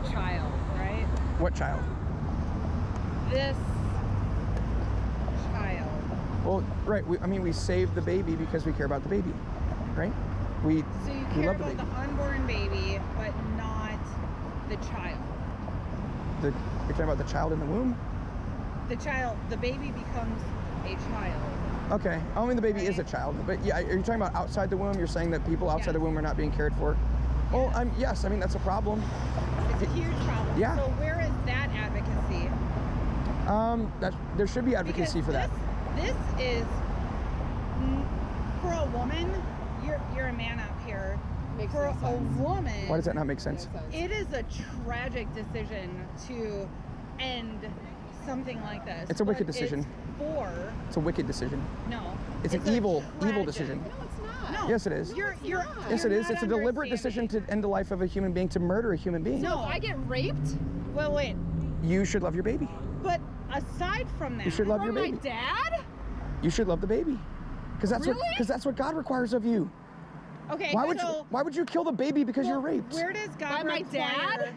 the child, right? What child? This child. Well, right. I mean, we save the baby because we care about the baby, right? So you we care love about the unborn baby, but not the child. You're talking about the child in the womb? The baby becomes a child. Okay. I mean, the baby is a child, but yeah, are you talking about outside the womb? You're saying that people outside the womb are not being cared for? Well, yes. I mean, that's a problem. It's a huge problem. Yeah. So where is that advocacy? There should be advocacy for that. This is for a woman. You're a man out here. Makes for no a sense. woman, Why does that not make sense? it is a tragic decision to end something like this. It's a wicked decision. It's a wicked decision. No. It's an evil tragic- decision. No, it's not. No. Yes, it is. Yes, it is. It's a deliberate decision to end the life of a human being, to murder a human being. So if I get raped Well, wait. You should love your baby. But aside from that, You should love your from my baby. dad, You should love the baby. Because Really? that's what God requires of you. okay. Why would you kill the baby because you're raped? Where does God By my require? dad?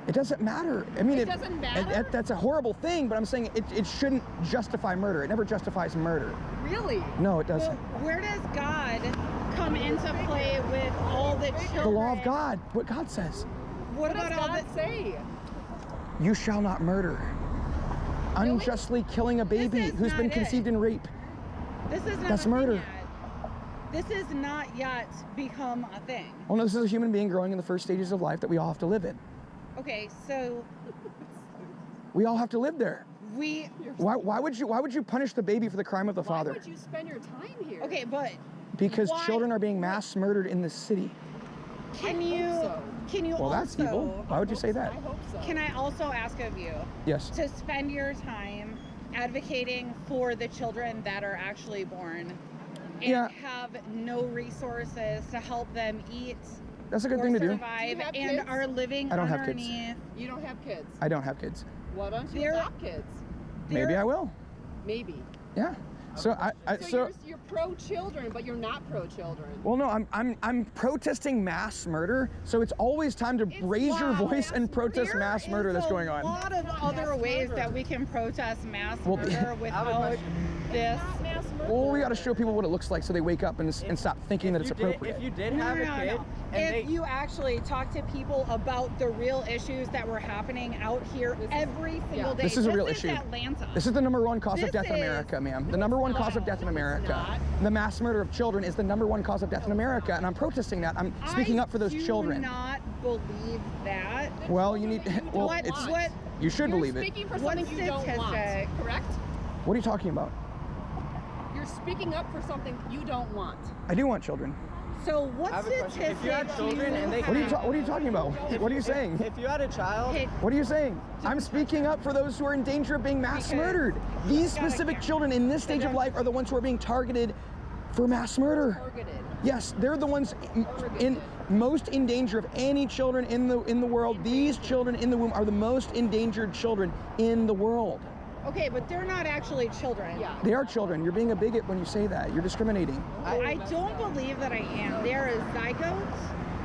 It doesn't matter. I mean, It doesn't matter? That's a horrible thing, but I'm saying it shouldn't justify murder. It never justifies murder. really? No, it Well, doesn't. where does God come into play with all the children? The law of God, what God says. What What does about all God the? say? You shall not murder. Unjustly killing a baby is who's not been it. conceived in rape. This is not That's a thing murder. yet. This is not yet become a thing. Well, no, this is a human being growing in the first stages of life that we all have to live in. Okay, so We all have to live there. we. Why would you punish the baby for the crime of the Why father? would you spend your time here? Okay, but Because why- children are being mass murdered in this city. can I you? hope so. Can you Well, also? that's evil. Why would you say that? I hope so. Can I also ask of you Yes. to spend your time advocating for the children that are actually born and Yeah. have no resources to help them eat That's a good or thing to do. survive Do you have and kids? are living I don't have kids. underneath? You don't have kids. I don't have kids. Why don't you There- adopt kids? Maybe There- I will. Maybe. Yeah. So So you're pro-children, but you're not pro-children. well, no, I'm protesting mass murder. So it's always time to raise your voice and protest There mass murder is that's a going on. lot of other Mass ways murder. that we can protest mass Well, murder I have a without question. this. Not mass murder. Well, we got to show people what it looks like so they wake up and stop thinking that it's appropriate. If you did No, have no, a no, kid, no. and If you actually talk to people about the real issues that were happening out here every single day. This is a real issue. Atlanta. This is the #1 cause of This death in is- America, ma'am. The #1 cause of death in America. The mass murder of children is the #1 cause of death in America, and I'm protesting that. I'm speaking up for those children. I do not believe that. Well, you need. Well, What- it's. what- You should You're believe it. speaking for What something you don't want, statistic? correct? What are you talking about? You're speaking up for something you don't want. I do want children. So what I have a question. statistics If you had children and they What are you? have? What are you talking about? What are you saying? if you had a child, Okay, What are you saying? I'm speaking up for those who are in danger of being mass Because murdered. These got a specific camera. children in this stage of life are the ones who are being targeted for mass murder. Targeted. Yes, they're the ones in most in danger of any children in the world. These children in the womb are the most endangered children in the world. okay, but they're not actually children. Yeah. They are children. You're being a bigot when you say that. You're discriminating. I don't believe that I am. They're a zygote.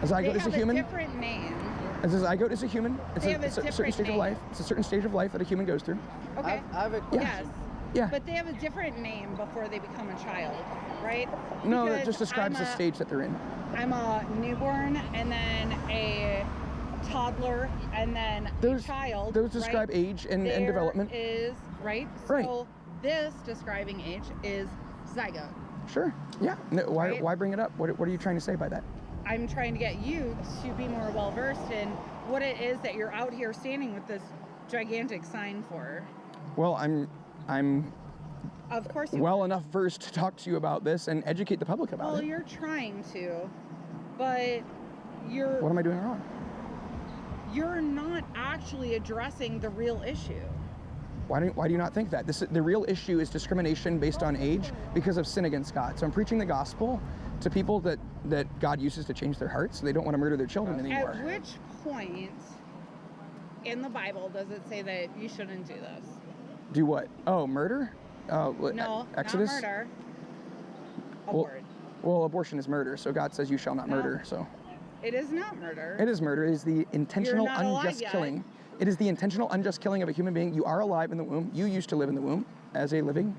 A zygote They is a have human. a different name. As a zygote is a human. It's They have a it's certain different stage of name. life. It's a certain stage of life that a human goes through. Okay. I have a question. Yes. Yeah. But they have a different name before they become a child, right? No, that Because just describes the stage that they're in. I'm a newborn and then a toddler and then Those- a child. those describe right? age and There development. is, right? Right. So this describing age is zygote. Sure. Yeah. No, Right? why bring it up? What are you trying to say by that? I'm trying to get you to be more well versed in what it is that you're out here standing with this gigantic sign for. Well, I'm Of course you well enough versed to talk to you about this and educate the public about Well, it. you're trying to, but you're What am I doing wrong? you're not actually addressing the real issue. Why do you not think that? The real issue is discrimination based on age because of sin against God. So I'm preaching the gospel to people that God uses to change their hearts. So they don't want to murder their children anymore. At which point in the Bible does it say that you shouldn't do this? Do what? Oh, murder? No, Exodus? not murder. Well, Abort. well, abortion is murder, so God says you shall not No. murder. So It is not murder. It is murder. It is the intentional not alive unjust yet. killing. It is the intentional unjust killing of a human being. You are alive in the womb. You used to live in the womb as a living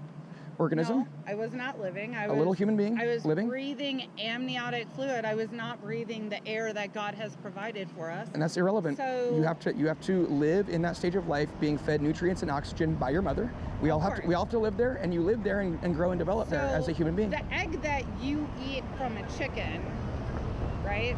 organism. No, I was not living. I A was, little human being I was living. breathing amniotic fluid. I was not breathing the air that God has provided for us. And that's irrelevant. So- you have to live in that stage of life, being fed nutrients and oxygen by your mother. We all have to live there, and you live there and grow and develop there as a human being. The egg that you eat from a chicken, right?